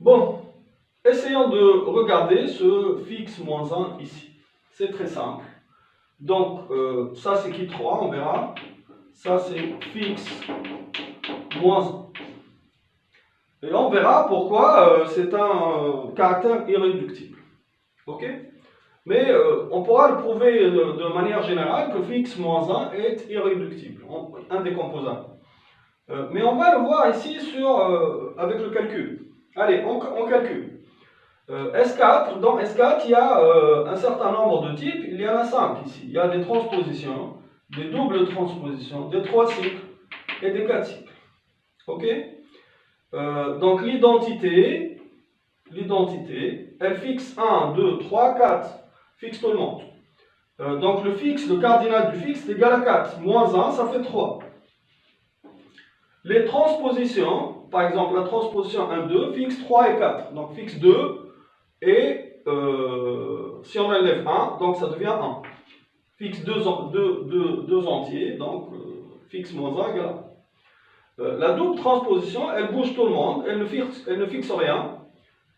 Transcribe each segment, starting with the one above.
Bon, essayons de regarder ce fixe moins 1 ici. C'est très simple. Donc, ça c'est qui 3, on verra. Ça c'est fixe moins 1. Et on verra pourquoi c'est un caractère irréductible. Ok? Mais on pourra le prouver de manière générale que fixe moins 1 est irréductible, indécomposable. Mais on va le voir ici avec le calcul. Allez, on calcule. S4, dans S4, il y a un certain nombre de types, il y en a 5 ici. Il y a des transpositions, des doubles transpositions, des 3 cycles et des 4 cycles. Ok? Donc l'identité, elle fixe 1, 2, 3, 4, fixe tout le monde. Donc le cardinal du fixe est égal à 4, moins 1, ça fait 3. Les transpositions, par exemple la transposition 1, 2, fixe 3 et 4, donc fixe 2, et si on enlève 1, donc ça devient 1. Fixe 2 entiers, donc fixe moins 1 égale 1. La double transposition, elle bouge tout le monde, elle ne fixe rien,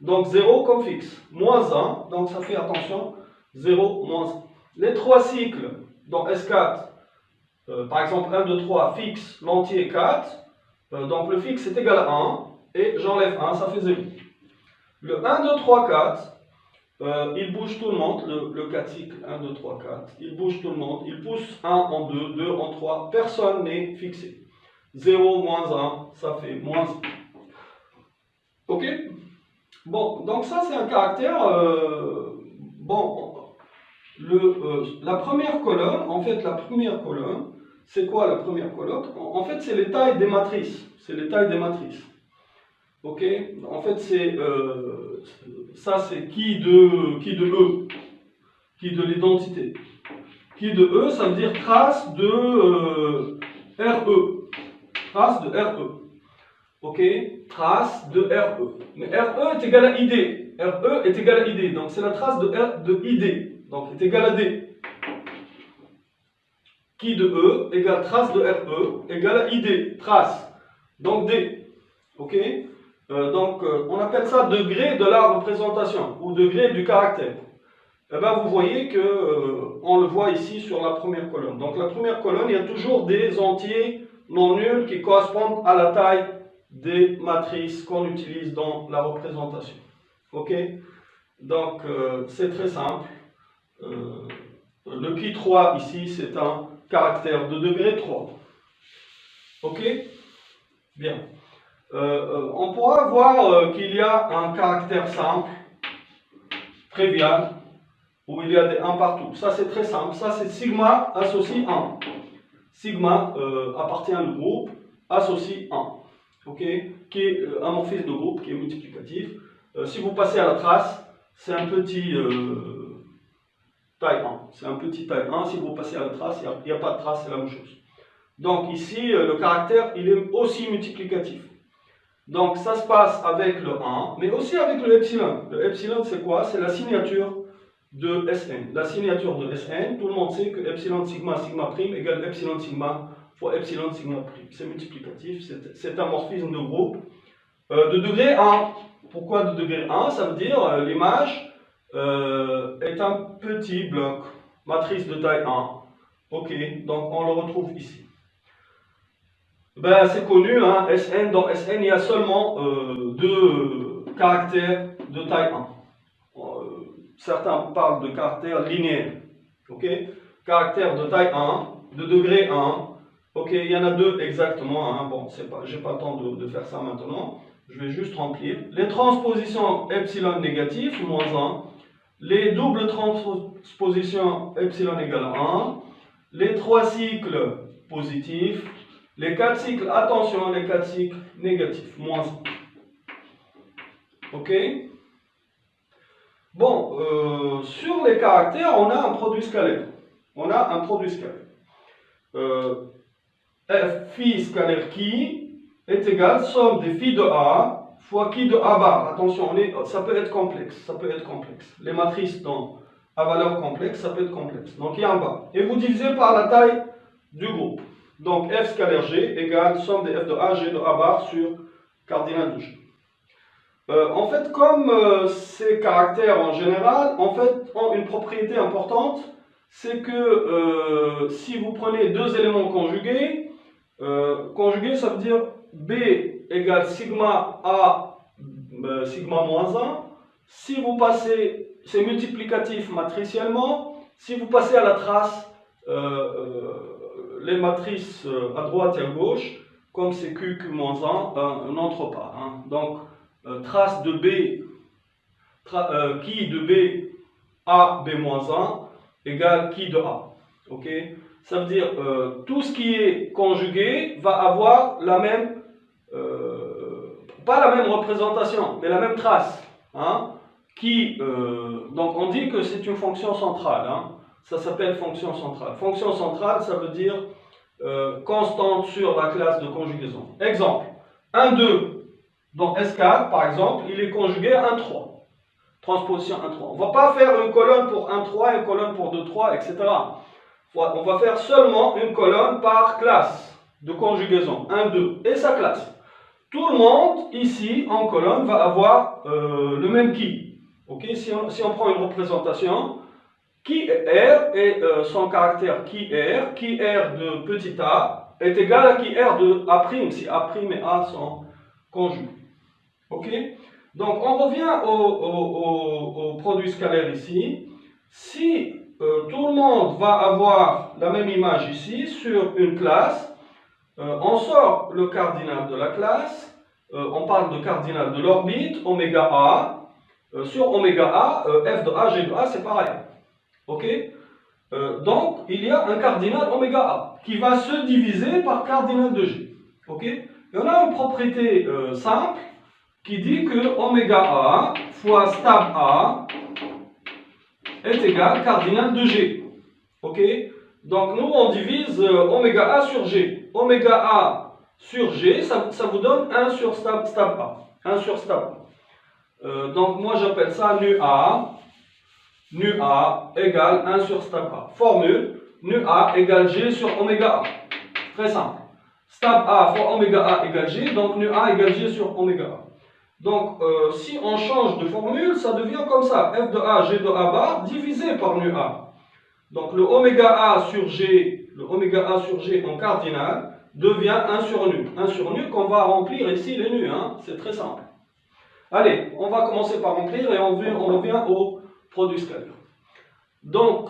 donc 0 comme fixe. Moins 1, donc ça fait, attention, 0, moins 1. Les 3 cycles, dans S4, par exemple 1, 2, 3, fixe l'entier 4, donc le fixe est égal à 1, et j'enlève 1, ça fait 0. Le 1, 2, 3, 4, il bouge tout le monde, le 4 cycle, 1, 2, 3, 4, il bouge tout le monde, il pousse 1 en 2, 2 en 3, personne n'est fixé. 0, moins 1, ça fait moins 1. Ok? Bon, donc ça c'est un caractère, bon, la première colonne, en fait la première colonne, c'est quoi la première colonne? En fait c'est les tailles des matrices, Ok? En fait c'est, ça c'est qui de E, qui de l'identité. Qui de E, ça veut dire trace de RE, trace de RE. Ok? Trace de RE. Mais RE est égal à ID. RE est égal à ID. Donc c'est la trace de ID. Donc est égal à D. Qui de E égale trace de RE égale à ID. Trace. Donc D. Ok? Donc on appelle ça degré de la représentation ou degré du caractère. Eh bien, vous voyez que on le voit ici sur la première colonne. Donc la première colonne, il y a toujours des entiers non nuls qui correspondent à la taille des matrices qu'on utilise dans la représentation. Ok? Donc c'est très simple. Le qui 3 ici, c'est un caractère de degré 3. Ok? Bien. On pourra voir qu'il y a un caractère simple, trivial, où il y a des 1 partout. Ça c'est très simple. Ça c'est sigma associe 1. Sigma appartient au groupe, associe 1. Ok, qui est un morphisme de groupe, qui est multiplicatif. Si vous passez à la trace, c'est un petit taille 1. C'est un petit taille 1. Si vous passez à la trace, il n'y a pas de trace, c'est la même chose. Donc ici, le caractère, il est aussi multiplicatif. Donc ça se passe avec le 1, mais aussi avec le epsilon. Le epsilon, c'est quoi? C'est la signature de Sn. La signature de Sn, tout le monde sait que epsilon sigma sigma prime égale epsilon sigma fois epsilon sigma prime. C'est multiplicatif, c'est un morphisme de groupe de degré 1. Pourquoi de degré 1? Ça veut dire l'image est un petit bloc, matrice de taille 1. Ok, donc on le retrouve ici. Ben, c'est connu, hein, Sn, dans Sn, il y a seulement deux caractères de taille 1. Certains parlent de caractères linéaires. Ok, caractère de taille 1, de degré 1. Ok, il y en a deux exactement. Hein. Bon, j'ai pas le temps de faire ça maintenant. Je vais juste remplir. Les transpositions epsilon négatif, moins 1. Les doubles transpositions epsilon égale à 1. Les 3 cycles positifs. Les 4 cycles, attention, les 4 cycles négatifs, moins 1. Ok? Bon, sur les caractères, on a un produit scalaire. Phi scalaire qui est égal somme des phi de A fois qui de A bar. Attention, ça peut être complexe. Les matrices à valeur complexe, ça peut être complexe. Donc il y a un bar. Et vous divisez par la taille du groupe. Donc F scalaire G égale somme des F de A, G de A bar sur cardinal de G. En fait, comme ces caractères en général, en fait, ont une propriété importante, c'est que si vous prenez deux éléments conjugués, conjugués, ça veut dire B égale sigma A, sigma moins 1. Si vous passez, c'est multiplicatif matriciellement, si vous passez à la trace, les matrices à droite et à gauche, comme c'est Q, Q moins 1, n'entre pas. Hein. Donc, trace de B, qui de B, A, B moins 1, égale qui de A. Ok? Ça veut dire tout ce qui est conjugué va avoir la même, pas la même représentation, mais la même trace. Hein? Donc on dit que c'est une fonction centrale. Hein? Ça s'appelle fonction centrale. Fonction centrale, ça veut dire constante sur la classe de conjugaison. Exemple, 1, 2. Dans S4, par exemple, il est conjugué à 1, 3. Transposition 1, 3. On ne va pas faire une colonne pour 1, 3, une colonne pour 2, 3, etc. On va faire seulement une colonne par classe de conjugaison. 1, 2. Et sa classe. Tout le monde, ici, en colonne, va avoir le même qui. Okay? Si on prend une représentation, qui R et son caractère qui R de petit a est égal à qui R de A', si A' et A sont conjugués. Ok? Donc on revient au produit scalaire ici. Si tout le monde va avoir la même image ici sur une classe, on sort le cardinal de la classe, on parle de cardinal de l'orbite, oméga A. Sur oméga A, f de A, g de A, c'est pareil. Ok? Donc, il y a un cardinal oméga A qui va se diviser par cardinal de G. Ok? Et on a une propriété simple qui dit que oméga A fois stab A est égal à cardinal de G. Ok? Donc, nous, on divise oméga A sur G. Oméga A sur G, ça vous donne 1 sur stab A. 1 sur stab A. Donc, moi, j'appelle ça nu A. Nu A égale 1 sur stab A. Formule, nu A égale G sur oméga A. Très simple. Stab A fois oméga A égale G, donc nu A égale G sur oméga A. Donc, si on change de formule, ça devient comme ça. F de A, G de A bar, divisé par nu A. Donc, le oméga A sur G en cardinal, devient 1 sur nu. 1 sur nu qu'on va remplir ici les nus. Hein? C'est très simple. Allez, on va commencer par remplir et on revient au produit scalaire. Donc,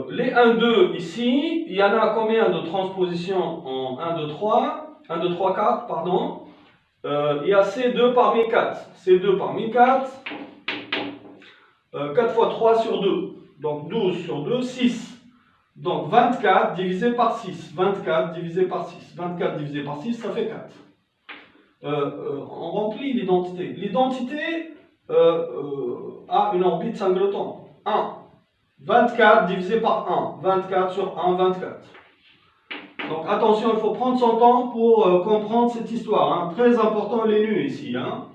les 1, 2 ici, il y en a combien de transpositions en 1, 2, 3 1, 2, 3, 4, pardon. Il y a C2 par 1004. C2 par 1004. 4 fois 3 sur 2. Donc 12 sur 2, 6. Donc 24 divisé par 6. 24 divisé par 6. 24 divisé par 6, ça fait 4. On remplit l'identité. L'identité a une orbite singleton. 1. 24 divisé par 1. 24 sur 1, 24. Donc attention, il faut prendre son temps pour comprendre cette histoire. Hein. Très important les nus ici. Hein.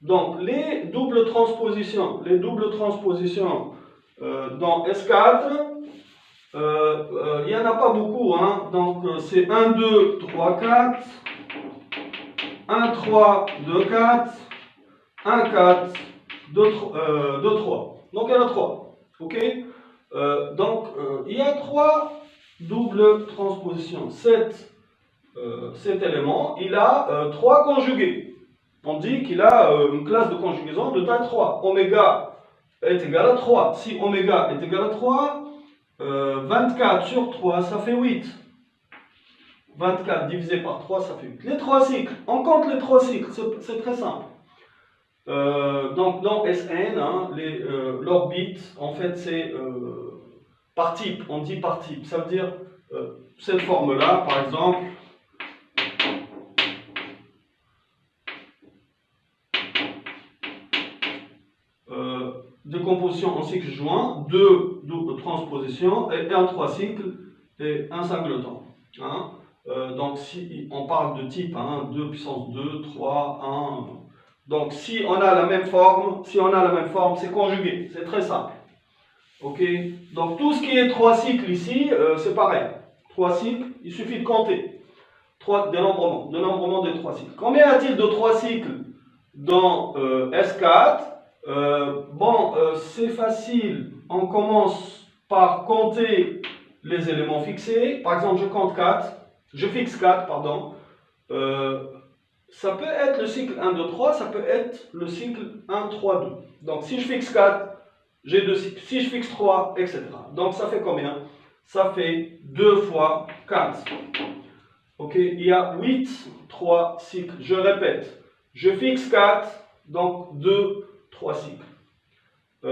Donc les doubles transpositions dans S4, il n'y en a pas beaucoup. Hein. Donc c'est 1, 2, 3, 4. 1, 3, 2, 4. 1, 4, 2, 3. Donc il y en a 3. Ok? Donc il y a 3 doubles transpositions. Cet élément, il a 3 conjugués. On dit qu'il a une classe de conjugaison de taille 3. Oméga est égal à 3. Si oméga est égal à 3, 24 sur 3, ça fait 8. 24 divisé par 3, ça fait 8. Les 3 cycles, on compte les 3 cycles, c'est très simple. Donc dans SN, hein, l'orbite, en fait, c'est par type, on dit par type. Ça veut dire, cette forme-là, par exemple, de composition en cycle joint, 2 doubles transpositions, et un 3 cycles, et un singleton. Hein. Donc si on parle de type, hein, 2 puissance 2, 3, 1... Donc si on a la même forme, c'est conjugué, c'est très simple. Ok? Donc tout ce qui est 3 cycles ici, c'est pareil. 3 cycles, il suffit de compter. Dénombrement des 3 cycles. Combien y a-t-il de 3 cycles dans S4. C'est facile. On commence par compter les éléments fixés. Par exemple, je compte 4. Je fixe 4, pardon. Ça peut être le cycle 1, 2, 3. Ça peut être le cycle 1, 3, 2. Donc, si je fixe 4, j'ai 2 cycles. Si je fixe 3, etc. Donc, ça fait combien? Ça fait 2 fois 4. Ok, il y a 8, 3 cycles. Je répète, je fixe 4, donc 2, 3 cycles.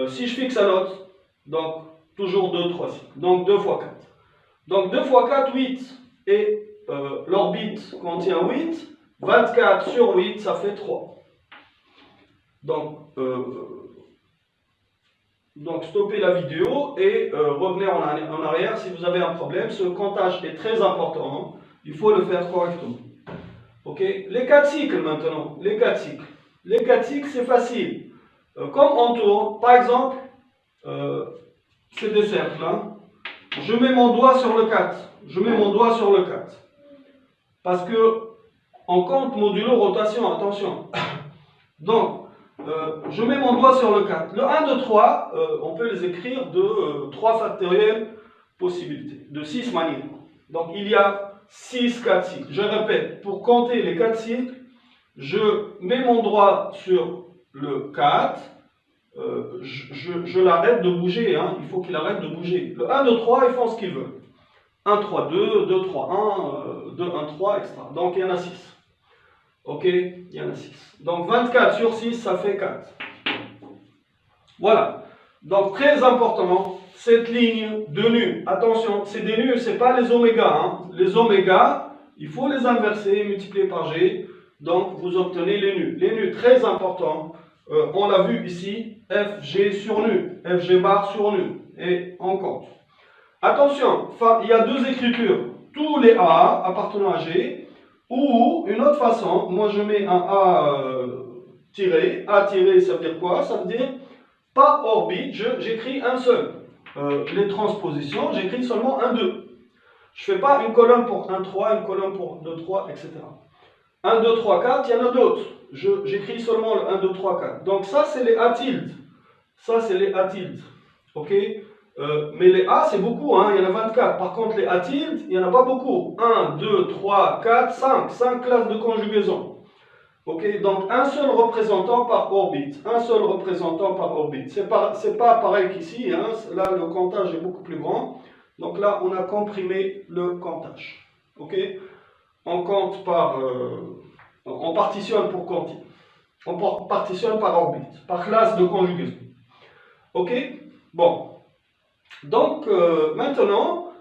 Si je fixe un autre, donc toujours 2, 3 cycles. Donc 2 fois 4. Donc 2 fois 4, 8. Et l'orbite contient 8. 24 sur 8, ça fait 3. Donc stoppez la vidéo et revenez en arrière si vous avez un problème. Ce comptage est très important. Il faut le faire correctement. Ok. Les 4 cycles maintenant. Les 4 cycles. Les 4 cycles, c'est facile. Comme on tourne, par exemple, c'est des cercles. Hein. Je mets mon doigt sur le 4. Je mets mon doigt sur le 4. Parce que on compte modulo rotation, attention. Donc, je mets mon doigt sur le 4. Le 1, 2, 3, on peut les écrire de 3 factoriels possibilités, de 6 manières. Donc, il y a 6 4 cycles. Je répète, pour compter les 4 cycles, je mets mon doigt sur le 4, je l'arrête de bouger, hein. Il faut qu'il arrête de bouger. Le 1, 2, 3, ils font ce qu'ils veulent. 1, 3, 2, 2, 3, 1, 2, 1, 3, etc. Donc, il y en a 6. Ok, il y en a 6. Donc 24 sur 6, ça fait 4. Voilà. Donc très important, cette ligne de nœuds. Attention, c'est des nœuds, ce n'est pas les omégas. Hein. Les omégas, il faut les inverser, multiplier par G. Donc vous obtenez les nœuds. Les nœuds, très importants. On l'a vu ici, FG sur nœud, FG bar sur nœud. Et on compte. Attention, il y a deux écritures. Tous les A appartenant à G. Ou une autre façon, moi je mets un A tiré. A tiré, ça veut dire quoi? Ça veut dire par orbite, j'écris un seul. Les transpositions, j'écris seulement un 2. Je ne fais pas une colonne pour 1, 3, une colonne pour 2, 3, etc. 1, 2, 3, 4, il y en a d'autres. J'écris seulement le 1, 2, 3, 4. Donc ça, c'est les A tilde. Ça, c'est les A tilde. Ok? Mais les A, c'est beaucoup, hein, il y en a 24. Par contre, les A tilde, il n'y en a pas beaucoup. 1, 2, 3, 4, 5. 5 classes de conjugaison. Ok, donc un seul représentant par orbite. Un seul représentant par orbite. C'est pas pareil qu'ici. Hein, là, le comptage est beaucoup plus grand. Donc là, on a comprimé le comptage. Ok, on compte par... on partitionne pour compter. On partitionne par orbite, par classe de conjugaison. Ok, bon. Donc, maintenant,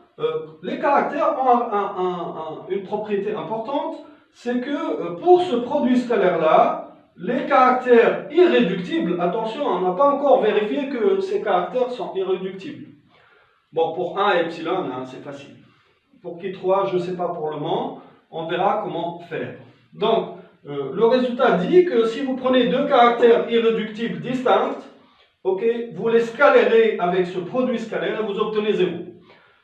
les caractères ont une propriété importante, c'est que pour ce produit scalaire-là, les caractères irréductibles, attention, on n'a pas encore vérifié que ces caractères sont irréductibles. Bon, pour 1 et epsilon, hein, c'est facile. Pour Ki3, je ne sais pas pour le moment, on verra comment faire. Donc, le résultat dit que si vous prenez deux caractères irréductibles distincts, ok, vous les scalérez avec ce produit scalaire et vous obtenez 0.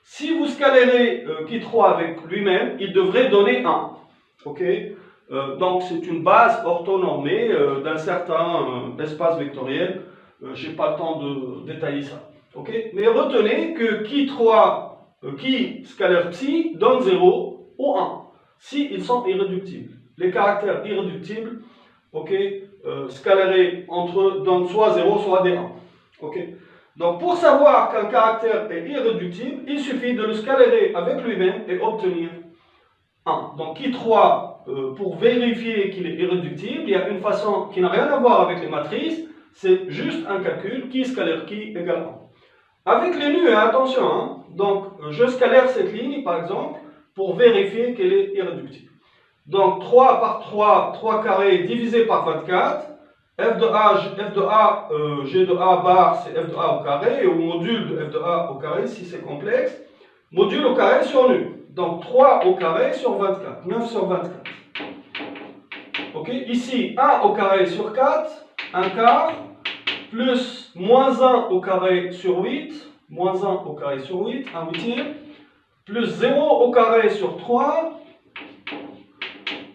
Si vous scalérez Ki3 avec lui-même, il devrait donner 1. Ok, donc c'est une base orthonormée d'un certain espace vectoriel. Je n'ai pas le temps de détailler ça. Ok, mais retenez que Ki3, Ki scalaire psi donne 0 ou 1, si ils sont irréductibles. Les caractères irréductibles, ok, scalérés entre eux donnent soit 0, soit des 1. Ok. Donc pour savoir qu'un caractère est irréductible, il suffit de le scalérer avec lui-même et obtenir 1. Donc Ki3, pour vérifier qu'il est irréductible, il y a une façon qui n'a rien à voir avec les matrices, c'est juste un calcul, Ki scalaire Ki égale 1. Avec les nœuds, attention, hein, donc je scalaire cette ligne par exemple pour vérifier qu'elle est irréductible. Donc 3 par 3, 3 carrés divisé par 24, f de A, G de A bar, c'est f de A au carré, et au module de f de A au carré, si c'est complexe, module au carré sur nu. Donc 3 au carré sur 24, 9 sur 24. Ok, ici 1 au carré sur 4, 1 quart, plus moins 1 au carré sur 8, moins 1 au carré sur 8, 1 huitième, plus 0 au carré sur 3,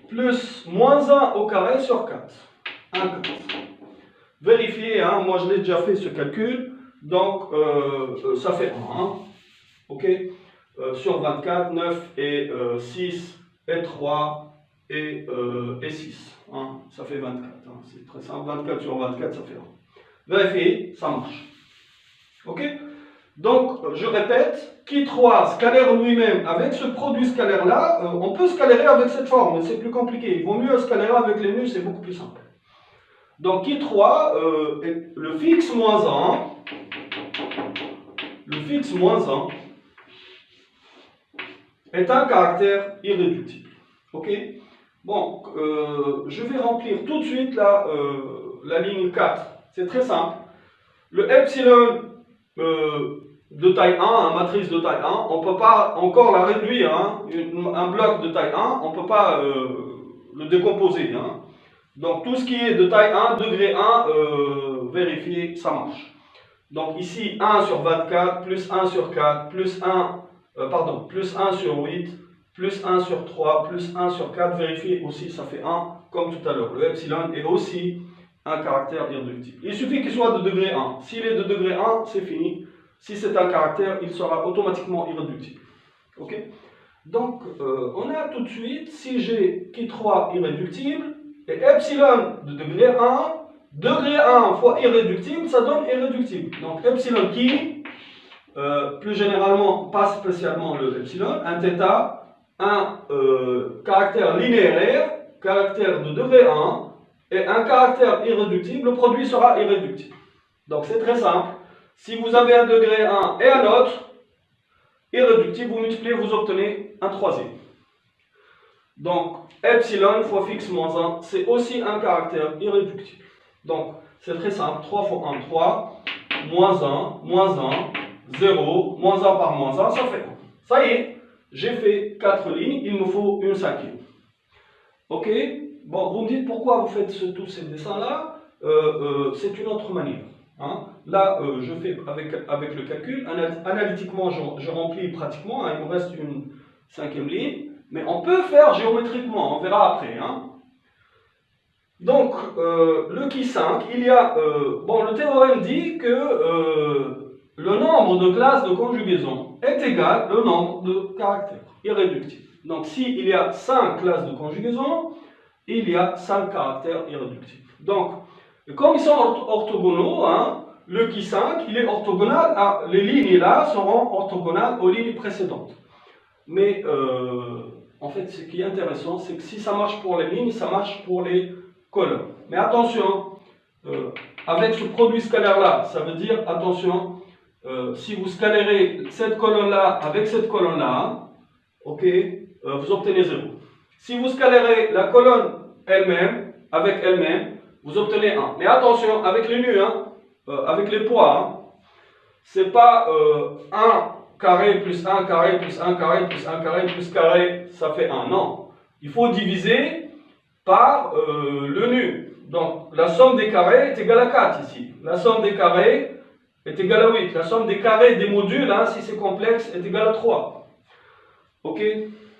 plus moins 1 au carré sur 4, 1 1 quart. Vérifiez, hein, moi je l'ai déjà fait ce calcul, donc ça fait 1, hein, ok, sur 24, 9 et 6 et 3 et 6, hein, ça fait 24, hein, c'est très simple, 24 sur 24 ça fait 1. Vérifiez, ça marche, ok. Donc, je répète, Ki3 scalaire lui-même, avec ce produit scalaire-là, on peut scalarer avec cette forme, mais c'est plus compliqué. Il vaut mieux scalarer avec les nus, c'est beaucoup plus simple. Donc, Ki3, le fixe moins 1, est un caractère irréductible. Ok? Bon, je vais remplir tout de suite la ligne 4. C'est très simple. Le epsilon de taille 1, matrice de taille 1, on ne peut pas encore la réduire, hein, un bloc de taille 1, on ne peut pas le décomposer. Hein. Donc tout ce qui est de taille 1, degré 1, vérifiez, ça marche. Donc ici 1 sur 24, plus 1 sur 4, plus 1 sur 8, plus 1 sur 3, plus 1 sur 4, vérifiez aussi, ça fait 1, comme tout à l'heure. Le epsilon est aussi un caractère irréductible. Il suffit qu'il soit de degré 1. S'il est de degré 1, c'est fini. Si c'est un caractère, il sera automatiquement irréductible. Ok? Donc, on a tout de suite, si j'ai Ki3 irréductible, et epsilon de degré 1 fois irréductible, ça donne irréductible. Donc, epsilon Ki, plus généralement, pas spécialement le epsilon, un θ, un caractère linéaire, caractère de degré 1, et un caractère irréductible, le produit sera irréductible. Donc, c'est très simple. Si vous avez un degré 1 et un autre, irréductible, vous multipliez, vous obtenez un troisième. Donc, epsilon fois fixe moins 1, c'est aussi un caractère irréductible. Donc, c'est très simple. 3 fois 1, 3, moins 1, 0, moins 1 par moins 1, ça fait 1. Ça y est, j'ai fait 4 lignes, il me faut une cinquième. Ok? Bon, vous me dites pourquoi vous faites tous ces dessins-là. C'est une autre manière. Hein. Là, je fais avec le calcul. Analytiquement, je remplis pratiquement. Hein, il me reste une cinquième ligne. Mais on peut faire géométriquement. On verra après. Hein. Donc, le Ki5, il y a... bon, le théorème dit que le nombre de classes de conjugaison est égal au nombre de caractères irréductibles. Donc, s'il y a 5 classes de conjugaison, il y a 5 caractères irréductibles. Donc, comme ils sont orthogonaux, hein, le Ki5, il est orthogonal, les lignes là seront orthogonales aux lignes précédentes. Mais en fait, ce qui est intéressant, c'est que si ça marche pour les lignes, ça marche pour les colonnes. Mais attention, avec ce produit scalaire là, ça veut dire, attention, si vous scalérez cette colonne là avec cette colonne là, ok, vous obtenez 0. Si vous scalérez la colonne elle-même avec elle-même, vous obtenez 1. Mais attention, avec les nus, hein, avec les poids, hein, c'est pas 1 carré plus 1 carré plus 1 carré plus 1 carré plus carré, ça fait 1. Non. Il faut diviser par le nu. Donc, la somme des carrés est égale à 4 ici. La somme des carrés est égale à 8. La somme des carrés des modules, hein, si c'est complexe, est égale à 3. Ok?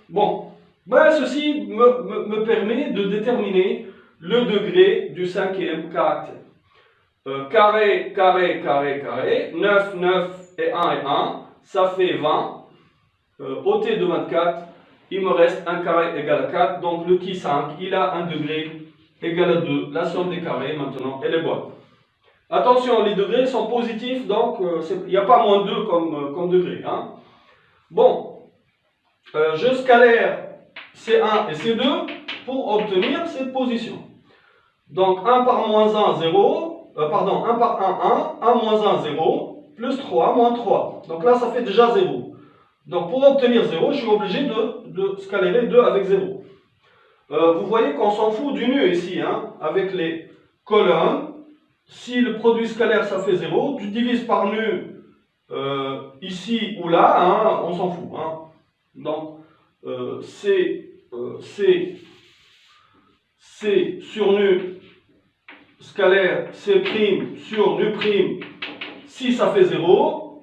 Bon. Ben, ceci me permet de déterminer le degré du cinquième caractère. Carré, carré, carré, carré, 9, 9 et 1 et 1, ça fait 20. Ôté de 24, il me reste un carré égal à 4, donc le Ki5, il a un degré égal à 2. La somme des carrés, maintenant, elle est bonne. Attention, les degrés sont positifs, donc il n'y a pas moins 2 comme degré. Hein. Bon, je scalaire C1 et C2 pour obtenir cette position. Donc 1 par moins 1, 0, 1 par 1, 1, 1 moins 1, 0, plus 3, moins 3. Donc là, ça fait déjà 0. Donc pour obtenir 0, je suis obligé de scalérer 2 avec 0. Vous voyez qu'on s'en fout du nu ici, hein, avec les colonnes. Si le produit scalaire, ça fait 0, tu divises par nu ici ou là, hein, on s'en fout. Hein. Donc C sur nu scalaire C' sur nu', si ça fait 0,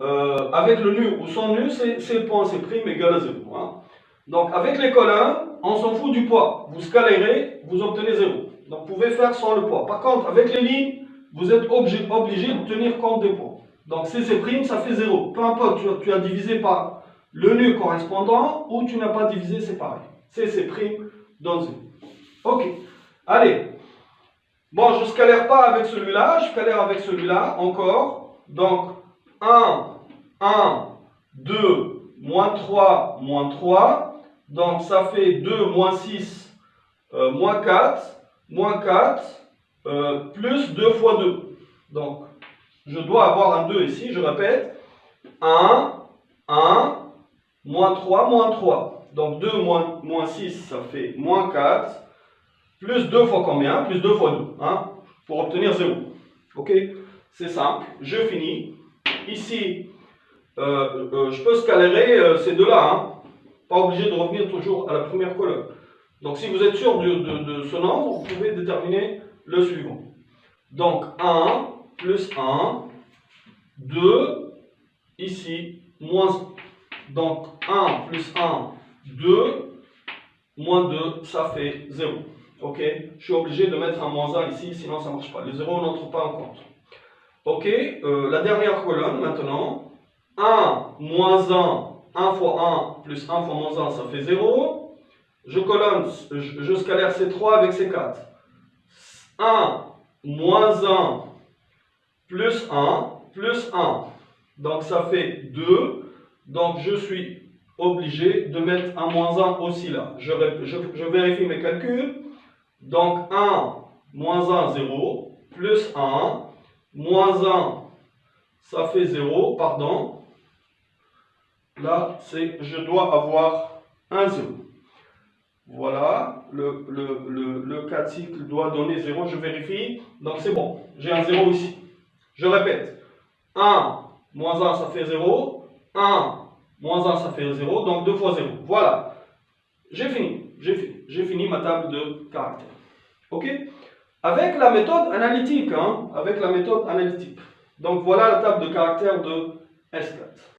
avec le nu ou sans nu, c'est le point C' égale à 0. Hein. Donc avec les colonnes, on s'en fout du poids. Vous scalérez, vous obtenez 0. Donc vous pouvez faire sans le poids. Par contre, avec les lignes, vous êtes obligé de tenir compte des poids. Donc CC', ça fait 0. Peu importe, tu as divisé par le nœud correspondant ou tu n'as pas divisé, c'est pareil. CC' donne 0. Ok. Allez. Bon, je ne scalaire pas avec celui-là, je scalaire avec celui-là encore. Donc 1, 1, 2, moins 3, moins 3. Donc ça fait 2, moins 6, moins 4, plus 2 fois 2. Donc je dois avoir un 2 ici, je répète. 1, 1, moins 3, moins 3. Donc 2 moins 6, ça fait moins 4. Plus 2 fois combien? Plus 2 fois 2. Hein, pour obtenir 0. Ok? C'est simple. Je finis. Ici, je peux scalarer ces deux-là. Hein. Pas obligé de revenir toujours à la première colonne. Donc si vous êtes sûr de ce nombre, vous pouvez déterminer le suivant. Donc 1 plus 1, 2, ici, moins 1. Donc 1 plus 1, 2, moins 2, ça fait 0. Ok? Je suis obligé de mettre un moins 1 ici, sinon ça ne marche pas. Les 0 n'entrent pas en compte. Ok? La dernière colonne maintenant. 1 moins 1 fois 1 plus 1 fois moins 1, ça fait 0. Je scalaire ces 3 avec ces 4. 1 moins 1 plus 1 plus 1. Donc ça fait 2. Donc je suis obligé de mettre un moins 1 aussi là. Je vérifie mes calculs. Donc 1 moins 1, 0. Plus 1. Moins 1, ça fait 0. Pardon. Là, je dois avoir un 0. Voilà, le 4 cycle doit donner 0, je vérifie. Donc c'est bon, j'ai un 0 ici. Je répète, 1 moins 1 ça fait 0, 1 moins 1 ça fait 0, donc 2 fois 0. Voilà, j'ai fini ma table de caractères. Ok? Avec la méthode analytique, hein, avec la méthode analytique. Donc voilà la table de caractères de S4.